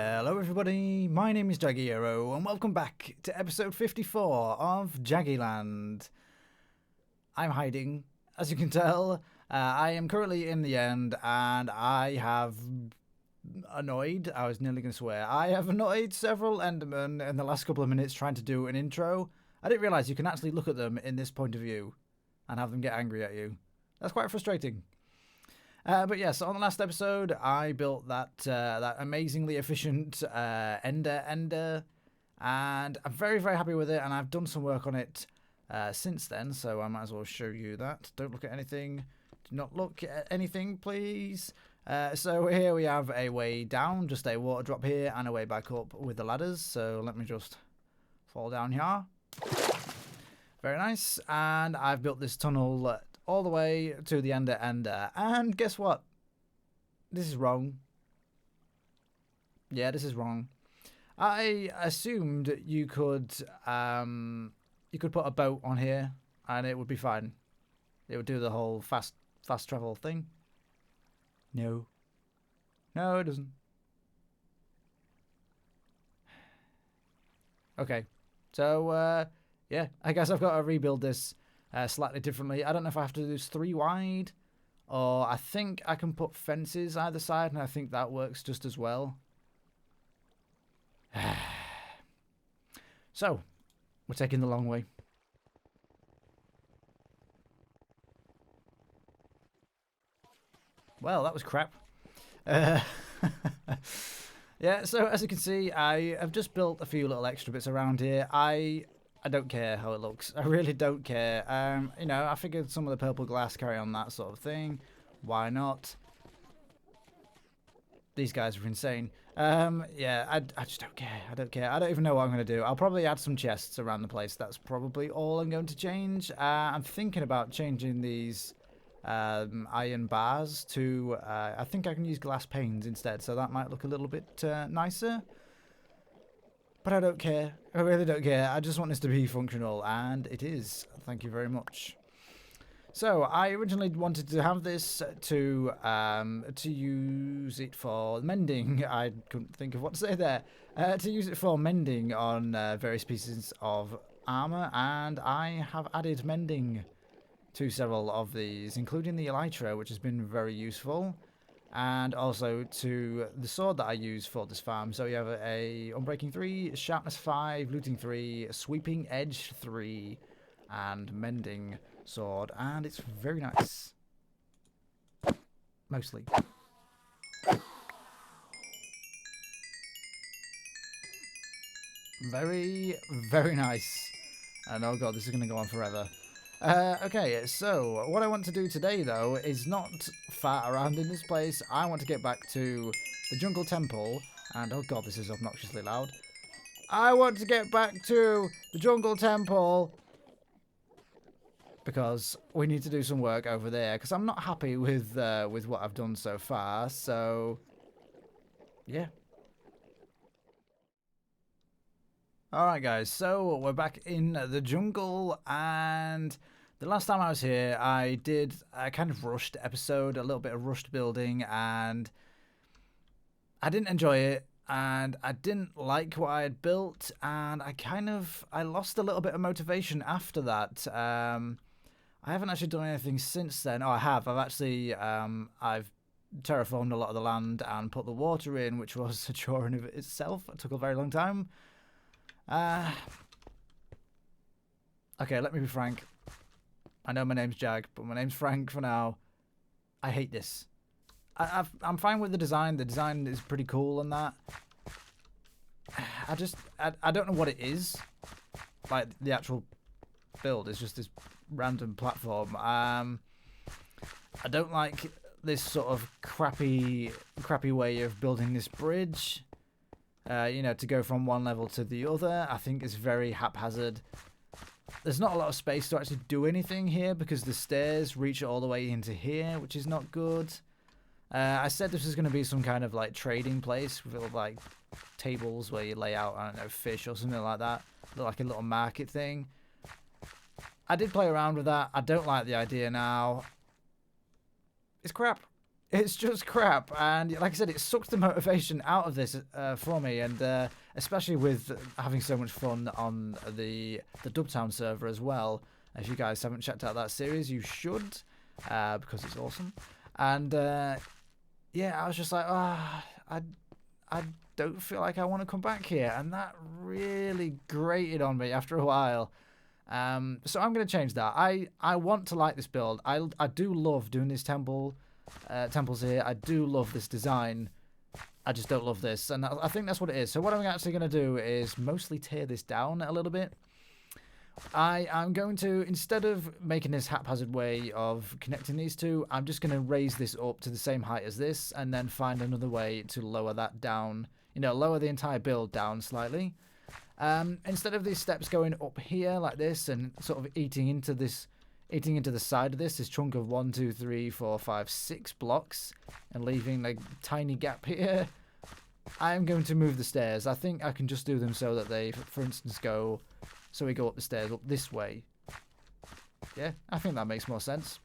Hello everybody, my name is Jagiero and welcome back to episode 54 of Jagiland. I'm hiding, as you can tell. I am currently in the end and I have annoyed, I was nearly going to swear, I have annoyed several Endermen in the last couple of minutes trying to do an intro. I didn't realise you can actually look at them in this point of view and have them get angry at you. That's quite frustrating. But yes, on the last episode, I built that amazingly efficient ender, and I'm very, very happy with it, and I've done some work on it since then, so I might as well show you that. Don't look at anything. Do not look at anything, please. So here we have a way down, just a water drop here, and a way back up with the ladders. So let me just fall down here. Very nice. And I've built this tunnel all the way to the ender, and guess what? This is wrong. Yeah, this is wrong. I assumed you could put a boat on here and it would be fine. It would do the whole fast travel thing. No, it doesn't. Okay, so yeah, I guess I've got to rebuild this slightly differently. I don't know if I have to do this 3 wide, or I think I can put fences either side, and I think that works just as well. So, we're taking the long way. Well, that was crap. Yeah, so as you can see, I have just built a few little extra bits around here. I don't care how it looks. I really don't care. You know, I figured some of the purple glass carry on that sort of thing. Why not? These guys are insane. Yeah, I just don't care. I don't care. I don't even know what I'm going to do. I'll probably add some chests around the place. That's probably all I'm going to change. I'm thinking about changing these iron bars to... I think I can use glass panes instead, so that might look a little bit nicer. But I don't care. I really don't care. I just want this to be functional, and it is. Thank you very much. So I originally wanted to have this to use it for mending. I couldn't think of what to say there. To use it for mending on various pieces of armor, and I have added mending to several of these, including the elytra, which has been very useful. And also to the sword that I use for this farm. So you have a Unbreaking 3, Sharpness 5, Looting 3, Sweeping Edge 3, and Mending sword. And it's very nice. Mostly. Very, very nice. And oh god, this is going to go on forever. Okay, so what I want to do today, though, is not fart around in this place. I want to get back to the jungle temple, and oh god, this is obnoxiously loud. I want to get back to the jungle temple because we need to do some work over there, because I'm not happy with what I've done so far, so yeah. Alright guys, so we're back in the jungle, and the last time I was here I did a kind of rushed episode, a little bit of rushed building, and I didn't enjoy it, and I didn't like what I had built, and I lost a little bit of motivation after that. I haven't actually done anything since then. Oh, I have. I've actually, I've terraformed a lot of the land and put the water in, which was a chore in of itself. It took a very long time. Okay, let me be frank. I know my name's Jag, but my name's Frank for now. I hate this. I'm fine with the design. The design is pretty cool and that. I don't know what it is. Like, the actual build is just this random platform. I don't like this sort of crappy way of building this bridge. You know, to go from one level to the other. I think it's very haphazard. There's not a lot of space to actually do anything here because the stairs reach all the way into here, which is not good. I said this was going to be some kind of like trading place with like tables where you lay out, I don't know, fish or something like that. Look like a little market thing. I did play around with that. I don't like the idea now. It's crap. It's just crap, and like I said, it sucks the motivation out of this for me, and especially with having so much fun on the Dubtown server as well. If you guys haven't checked out that series, you should, because it's awesome. And yeah, I was just like, I don't feel like I want to come back here, and that really grated on me after a while. So I'm going to change that. I want to like this build. I do love doing these temples here. I do love this design. I just don't love this, and I think that's what it is. So what I'm actually going to do is mostly tear this down a little bit. I'm going to, instead of making this haphazard way of connecting these two, I'm just going to raise this up to the same height as this, and then find another way to lower that down, you know, lower the entire build down slightly. Instead of these steps going up here like this and sort of eating into the side of this chunk of 1, 2, 3, 4, 5, 6 blocks and leaving a tiny gap here, I'm going to move the stairs. I think I can just do them so that they, for instance, so we go up the stairs up this way. Yeah, I think that makes more sense.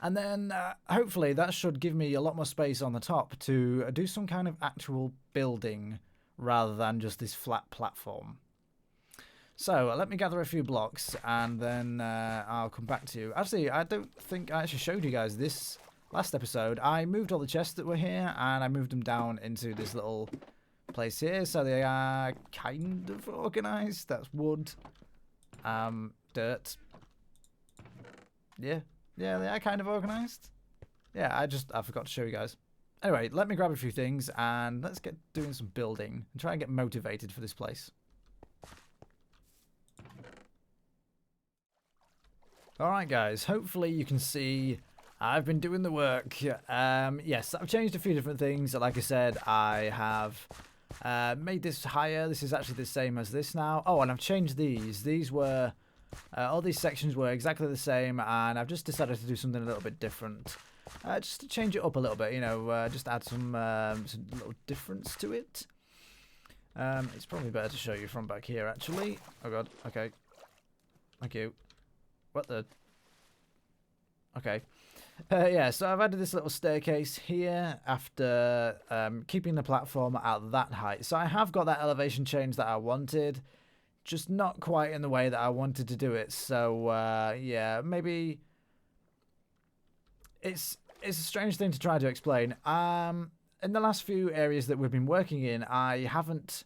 And then hopefully that should give me a lot more space on the top to do some kind of actual building rather than just this flat platform. So let me gather a few blocks and then I'll come back to you. Actually, I don't think I actually showed you guys this last episode. I moved all the chests that were here and I moved them down into this little place here, so they are kind of organised. That's wood, dirt. Yeah, they are kind of organised. Yeah, I forgot to show you guys. Anyway, let me grab a few things and let's get doing some building and try and get motivated for this place. Alright guys, hopefully you can see I've been doing the work. Yes, I've changed a few different things. Like I said, I have made this higher. This is actually the same as this now. Oh, and I've changed these. These were, all these sections were exactly the same, and I've just decided to do something a little bit different. Just to change it up a little bit, you know, just add some little difference to it. It's probably better to show you from back here, actually. Oh god, okay. Thank you. What the? Okay. Yeah, so I've added this little staircase here after keeping the platform at that height. So I have got that elevation change that I wanted, just not quite in the way that I wanted to do it. So yeah, maybe it's a strange thing to try to explain. In the last few areas that we've been working in, I haven't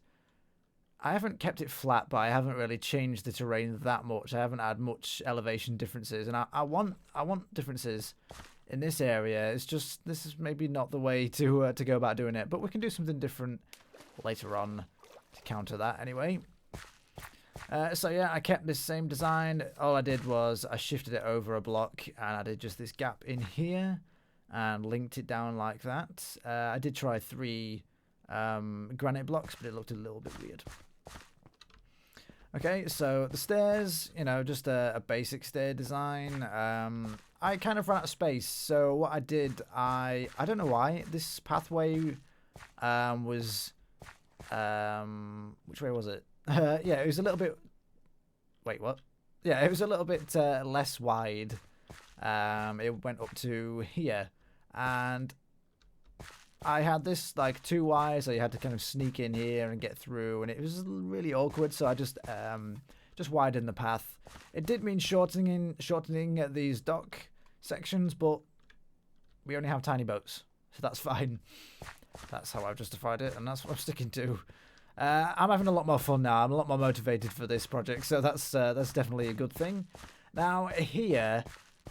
kept it flat, but I haven't really changed the terrain that much. I haven't had much elevation differences, and I want differences in this area. It's just this is maybe not the way to go about doing it, but we can do something different later on to counter that anyway. So yeah, I kept this same design. All I did was I shifted it over a block, and I did just this gap in here and linked it down like that. I did try 3 granite blocks, but it looked a little bit weird. Okay, so the stairs, you know, just a basic stair design. I kind of ran out of space, so what I did, I don't know why, this pathway was, which way was it? Yeah, it was a little bit, wait, what? Yeah, it was a little bit less wide. It went up to here, and I had this like 2 wires, so you had to kind of sneak in here and get through, and it was really awkward. So I just widened the path. It did mean shortening these dock sections, but we only have tiny boats, so that's fine. That's how I've justified it, and that's what I'm sticking to. I'm having a lot more fun now. I'm a lot more motivated for this project, so that's definitely a good thing. Now here,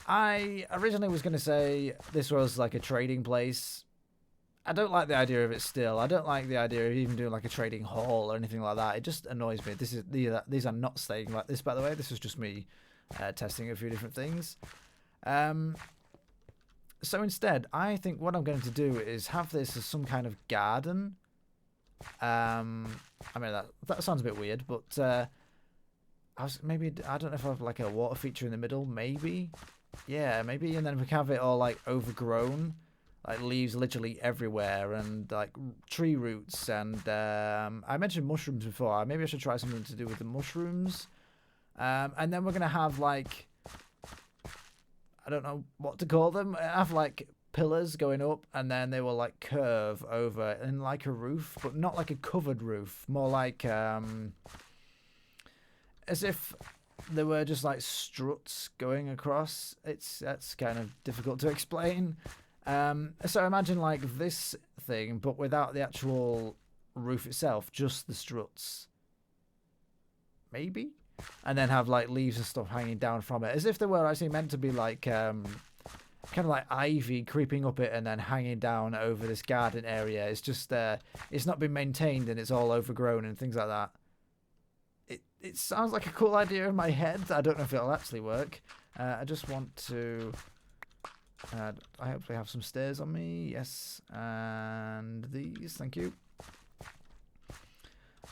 I originally was going to say this was like a trading place. I don't like the idea of it still. I don't like the idea of even doing like a trading hall or anything like that. It just annoys me. These are not staying like this, by the way. This was just me testing a few different things. So instead, I think what I'm going to do is have this as some kind of garden. I mean, that sounds a bit weird, but I don't know if I have like a water feature in the middle, maybe. Yeah, maybe, and then we can have it all like overgrown. Like leaves literally everywhere, and like tree roots, and I mentioned mushrooms before. Maybe I should try something to do with the mushrooms. And then we're gonna have like, I don't know what to call them. Have like pillars going up, and then they will like curve over in like a roof, but not like a covered roof, more like as if there were just like struts going across. That's kind of difficult to explain. So imagine like this thing, but without the actual roof itself, just the struts. Maybe? And then have like leaves and stuff hanging down from it, as if they were actually meant to be like kind of like ivy creeping up it and then hanging down over this garden area. It's just it's not been maintained and it's all overgrown and things like that. It sounds like a cool idea in my head. I don't know if it'll actually work. I just want to... I hopefully have some stairs on me. Yes. And these. Thank you.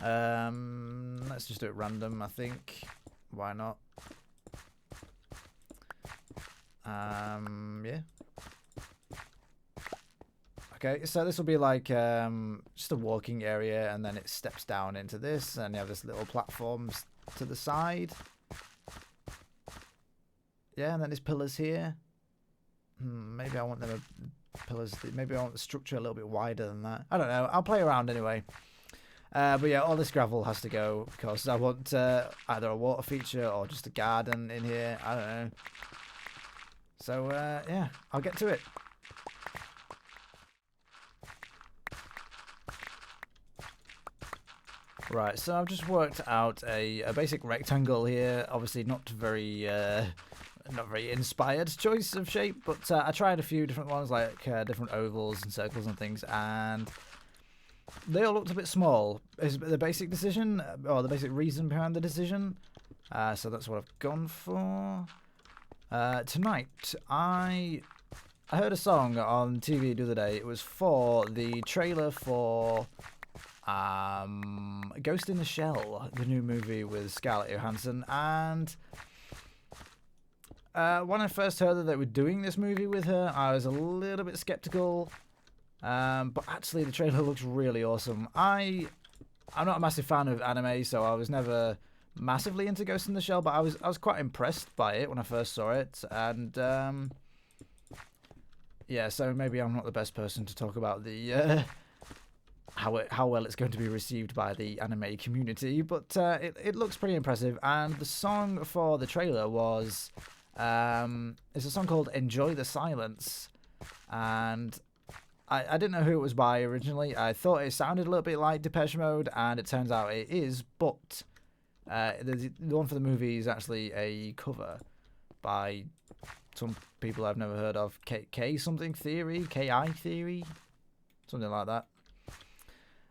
Let's just do it random, I think. Why not? Yeah. Okay, so this will be like just a walking area, and then it steps down into this, and you have this little platforms to the side. Yeah, and then there's pillars here. Maybe I want them pillars. Maybe I want the structure a little bit wider than that. I don't know. I'll play around anyway. But yeah, all this gravel has to go because I want either a water feature or just a garden in here. I don't know. So yeah, I'll get to it. Right, so I've just worked out a basic rectangle here. Obviously, not very inspired choice of shape, but I tried a few different ones, like different ovals and circles and things, and they all looked a bit small. Is the basic decision, or the basic reason behind the decision. So that's what I've gone for. Tonight, I heard a song on TV the other day. It was for the trailer for Ghost in the Shell, the new movie with Scarlett Johansson, and when I first heard that they were doing this movie with her, I was a little bit skeptical, but actually the trailer looks really awesome. I'm not a massive fan of anime, so I was never massively into Ghost in the Shell, but I was quite impressed by it when I first saw it, and yeah, so maybe I'm not the best person to talk about the how well it's going to be received by the anime community, but it looks pretty impressive. And the song for the trailer was it's a song called "Enjoy the Silence," and I didn't know who it was by originally. I thought it sounded a little bit like Depeche Mode, and it turns out it is, but the one for the movie is actually a cover by some people I've never heard of. K something Theory, KI Theory, something like that.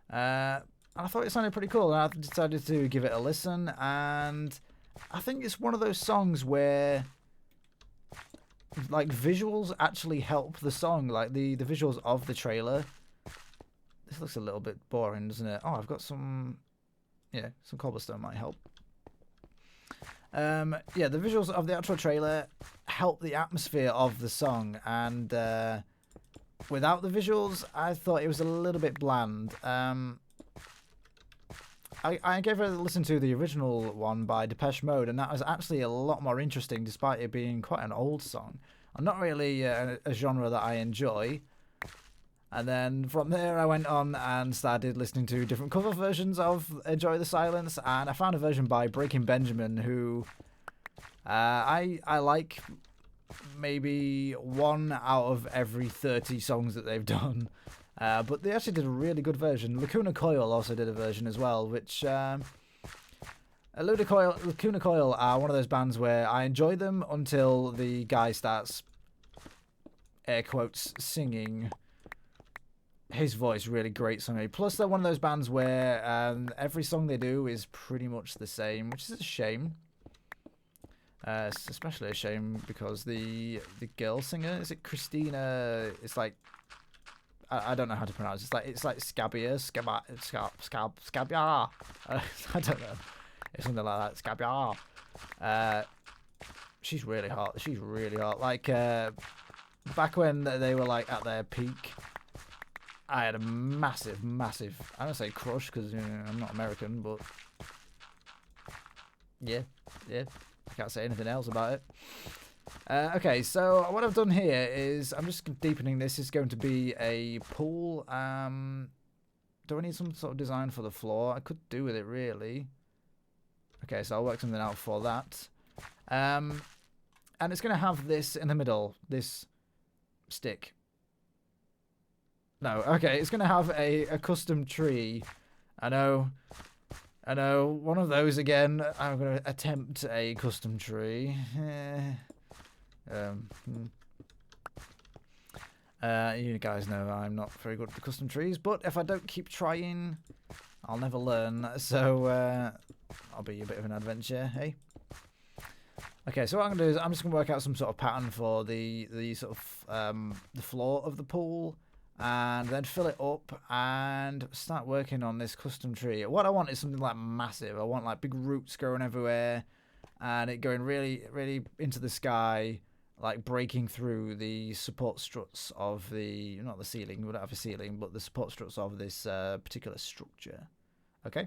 I thought it sounded pretty cool, and I decided to give it a listen, and I think it's one of those songs where like visuals actually help the song, like the visuals of the trailer. This looks a little bit boring, doesn't it? Oh, I've got some cobblestone might help. Yeah, the visuals of the actual trailer help the atmosphere of the song, and without the visuals, I thought it was a little bit bland. I gave it a listen to the original one by Depeche Mode, and that was actually a lot more interesting, despite it being quite an old song. I'm not really a genre that I enjoy. And then from there, I went on and started listening to different cover versions of Enjoy the Silence, and I found a version by Breaking Benjamin, who I like maybe 1 out of every 30 songs that they've done. But they actually did a really good version. Lacuna Coil also did a version as well, which Lacuna Coil are one of those bands where I enjoy them until the guy starts, air quotes, singing. His voice really grates on me. Plus, they're one of those bands where every song they do is pretty much the same, which is a shame. It's especially a shame because the girl singer, is it Christina? It's like I don't know how to pronounce it. It's like Scabia. I don't know. It's something like that. Scabia. She's really hot. She's really hot. Like back when they were like at their peak, I had a massive, I don't say crush because I'm not American, but yeah, I can't say anything else about it. Okay, so what I've done here is I'm just deepening this. Is going to be a pool. Do I need some sort of design for the floor? I could do with it, really. Okay, so I'll work something out for that. And it's going to have this in the middle, this stick. No, okay, it's going to have a custom tree. I know, one of those again. I'm going to attempt a custom tree. You guys know I'm not very good at the custom trees, but if I don't keep trying, I'll never learn. So I'll be a bit of an adventure, hey? Okay, so what I'm going to do is I'm just going to work out some sort of pattern for the sort of the floor of the pool, and then fill it up and start working on this custom tree. What I want is something like massive. I want like big roots growing everywhere, and it going really, really into the sky, like breaking through the support struts of the, not the ceiling, we don't have a ceiling, but the support struts of this particular structure. Okay?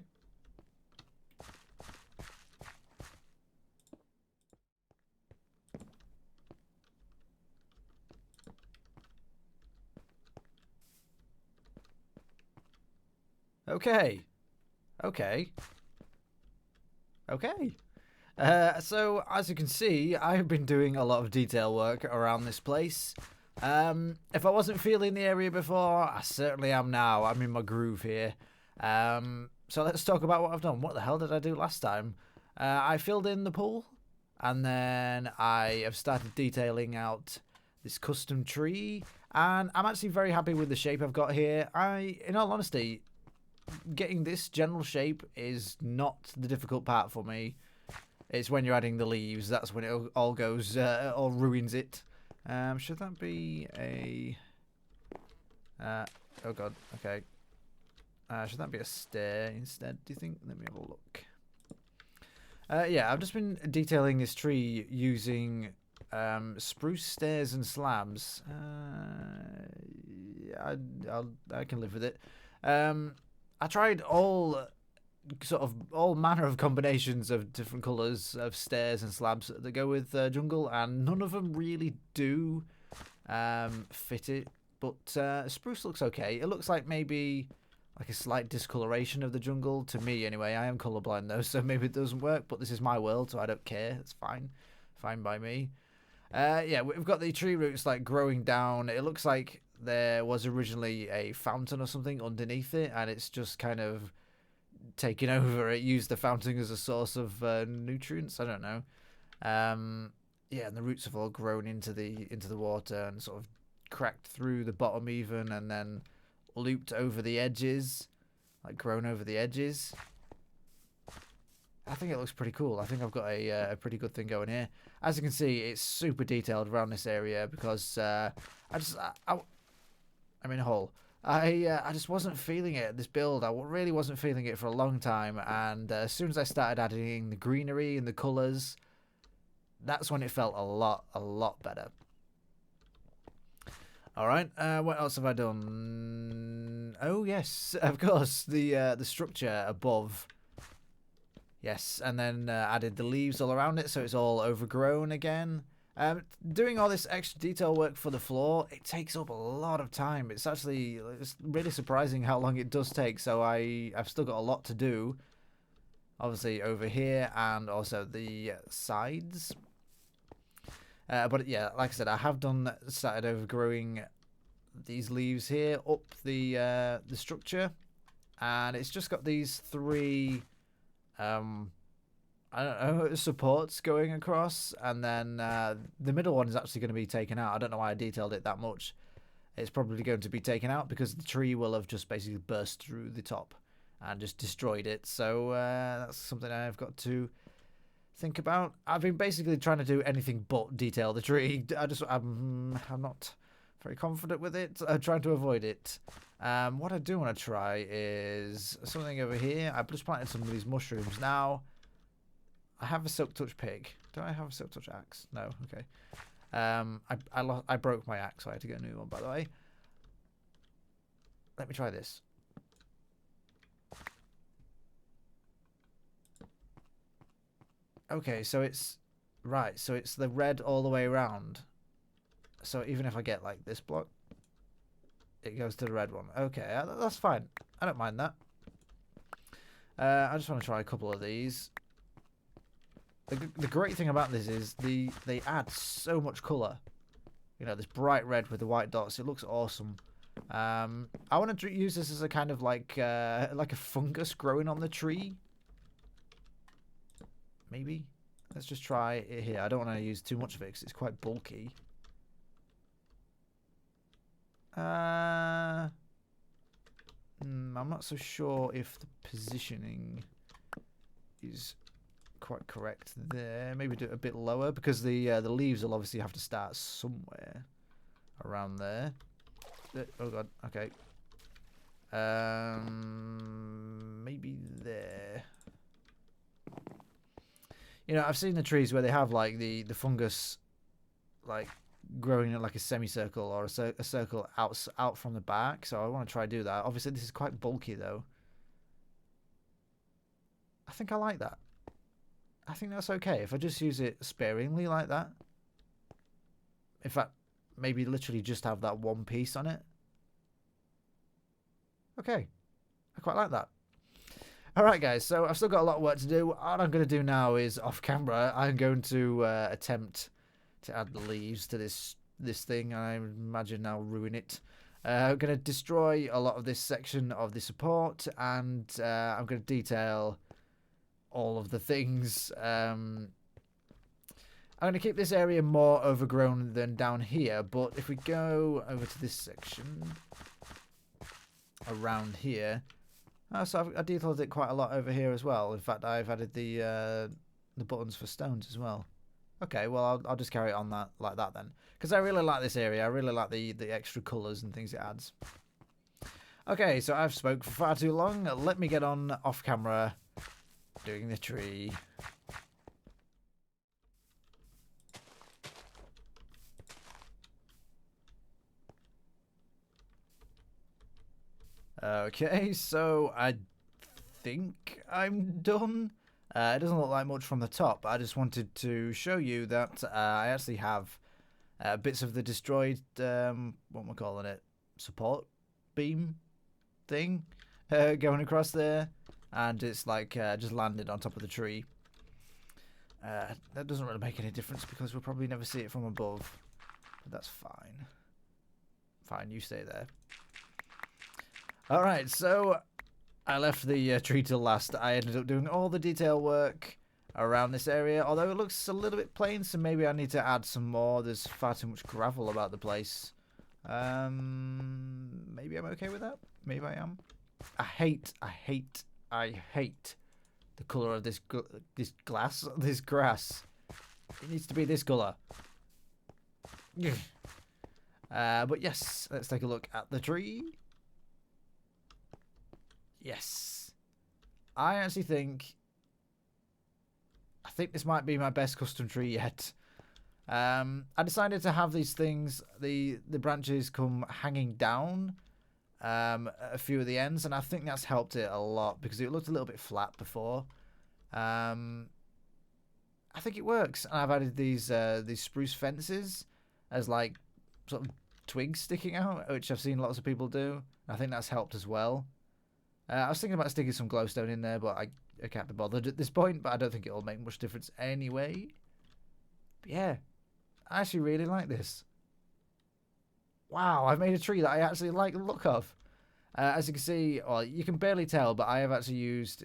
Okay. Okay. Okay. So, as you can see, I've been doing a lot of detail work around this place. If I wasn't feeling the area before, I certainly am now. I'm in my groove here. So let's talk about what I've done. What the hell did I do last time? I filled in the pool, and then I have started detailing out this custom tree, and I'm actually very happy with the shape I've got here. In all honesty, getting this general shape is not the difficult part for me. It's when you're adding the leaves, that's when it all goes, all ruins it. Should that be a... oh god, okay. Should that be a stair instead, do you think? Let me have a look. Yeah, I've just been detailing this tree using spruce stairs and slabs. Yeah, I can live with it. I tried all manner of combinations of different colours of stairs and slabs that go with jungle, and none of them really do fit it. But spruce looks okay. It looks like maybe like a slight discoloration of the jungle to me anyway. I am colourblind though, so maybe it doesn't work, but this is my world, so I don't care. It's fine. Fine by me. Yeah, we've got the tree roots like growing down. It looks like there was originally a fountain or something underneath it, and it's just kind of taken over. It used the fountain as a source of nutrients. I don't know. Yeah, and the roots have all grown into the water and sort of cracked through the bottom even, and then looped over the edges, like grown over the edges. I think it looks pretty cool. I think I've got a pretty good thing going here. As you can see, it's super detailed around this area because I'm in a hole. I just wasn't feeling it, this build. I really wasn't feeling it for a long time, and as soon as I started adding the greenery and the colours, that's when it felt a lot better. Alright, what else have I done? Oh yes, of course, the structure above. Yes, and then added the leaves all around it so it's all overgrown again. Doing all this extra detail work for the floor, it takes up a lot of time. It's really surprising how long it does take, so I've still got a lot to do. Obviously over here and also the sides. But yeah, like I said, I have started overgrowing these leaves here up the structure, and it's just got these three I don't know, supports going across, and then the middle one is actually going to be taken out. I don't know why I detailed it that much. It's probably going to be taken out because the tree will have just basically burst through the top and just destroyed it. So that's something I've got to think about. I've been basically trying to do anything but detail the tree. I'm not very confident with it. I'm trying to avoid it. What I do want to try is something over here. I've just planted some of these mushrooms. Now, I have a silk touch pick. Do I have a silk touch axe? No. Okay. I broke my axe, so I had to get a new one, by the way. Let me try this. Okay, so it's Right, so it's the red all the way around. So even if I get like this block, it goes to the red one. Okay, that's fine. I don't mind that. I just want to try a couple of these. The great thing about this is they add so much colour. You know, this bright red with the white dots. It looks awesome. I want to use this as a kind of like a fungus growing on the tree. Maybe. Let's just try it here. I don't want to use too much of it because it's quite bulky. I'm not so sure if the positioning is quite correct there. Maybe do it a bit lower because the leaves will obviously have to start somewhere around there. Oh god, okay. Maybe there. You know, I've seen the trees where they have like the fungus like growing in like a semicircle or a circle out from the back, so I want to try to do that. Obviously this is quite bulky though. I think I like that. I think that's okay if I just use it sparingly like that. In fact, maybe literally just have that one piece on it. Okay, I quite like that. Alright guys, so I've still got a lot of work to do. What I'm going to do now is, off camera, I'm going to attempt to add the leaves to this thing. I imagine I'll ruin it. I'm going to destroy a lot of this section of the support, and I'm going to detail all of the things. I'm going to keep this area more overgrown than down here, but if we go over to this section around here, so I detailed it quite a lot over here as well. In fact, I've added the buttons for stones as well. Okay, well I'll just carry it on that like that then, because I really like this area. I really like the extra colours and things it adds. Okay, so I've spoke for far too long. Let me get on off camera doing the tree. Okay, so I think I'm done. It doesn't look like much from the top. I just wanted to show you that I actually have bits of the destroyed, what am I calling it, support beam thing going across there, and it's like just landed on top of the tree. That doesn't really make any difference because we'll probably never see it from above, but that's fine. Fine, you stay there. Alright, so I left the tree till last. I ended up doing all the detail work around this area, although it looks a little bit plain, so maybe I need to add some more. There's far too much gravel about the place. Maybe I'm okay with that. Maybe I am. I hate the colour of this grass. It needs to be this colour. But yes, let's take a look at the tree. Yes. I actually think this might be my best custom tree yet. I decided to have these things, the branches come hanging down a few of the ends, and I think that's helped it a lot because it looked a little bit flat before. I think it works. And I've added these spruce fences as like sort of twigs sticking out, which I've seen lots of people do. I think that's helped as well. I was thinking about sticking some glowstone in there, but I can't be bothered at this point, but I don't think it'll make much difference anyway. But yeah, I actually really like this. Wow, I've made a tree that I actually like the look of. As you can see, well, you can barely tell, but I have actually used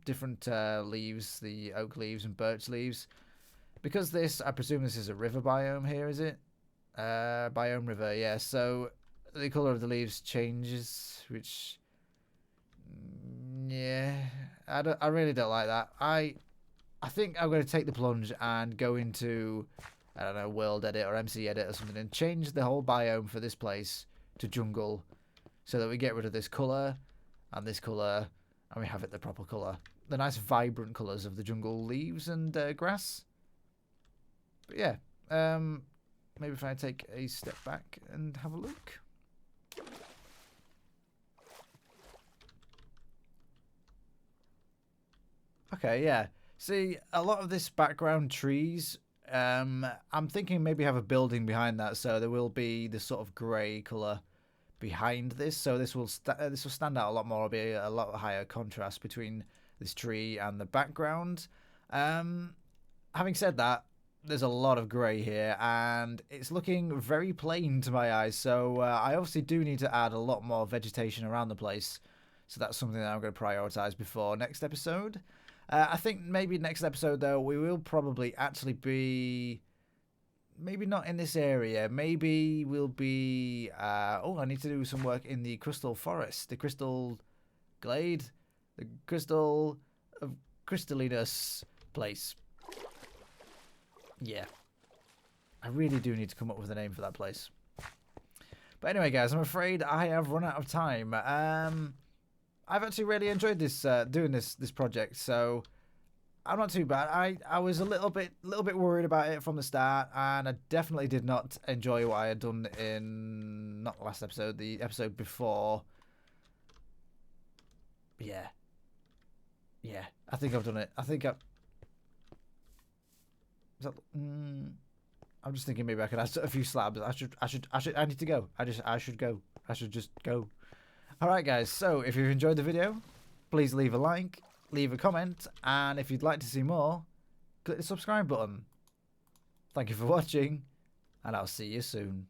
different leaves, the oak leaves and birch leaves. Because I presume this is a river biome here, is it? Biome river, yeah, so the colour of the leaves changes, which... yeah, I really don't like that. I think I'm going to take the plunge and go into, I don't know, World Edit or MC Edit or something and change the whole biome for this place to jungle so that we get rid of this colour and we have it the proper colour. The nice vibrant colours of the jungle leaves and grass. But yeah, maybe if I take a step back and have a look. Okay, yeah. See, a lot of this background trees, I'm thinking maybe have a building behind that, so there will be this sort of grey colour behind this. So this will stand out a lot more. It'll be a lot higher contrast between this tree and the background. Having said that, there's a lot of grey here, and it's looking very plain to my eyes. So I obviously do need to add a lot more vegetation around the place. So that's something that I'm going to prioritise before next episode. I think maybe next episode, though, we will probably actually be... Maybe not in this area. Maybe we'll be... I need to do some work in the Crystal Forest. The Crystal Glade. The Crystal of Crystalliness place. Yeah. I really do need to come up with a name for that place. But anyway, guys, I'm afraid I have run out of time. I've actually really enjoyed this doing this project, so I'm not too bad. I was a little bit worried about it from the start, and I definitely did not enjoy what I had done in not the last episode, the episode before. Yeah, I think I've done it. I think I'm just thinking maybe I could add a few slabs. I need to go. I should go. I should just go. Alright guys, so if you've enjoyed the video, please leave a like, leave a comment, and if you'd like to see more, click the subscribe button. Thank you for watching, and I'll see you soon.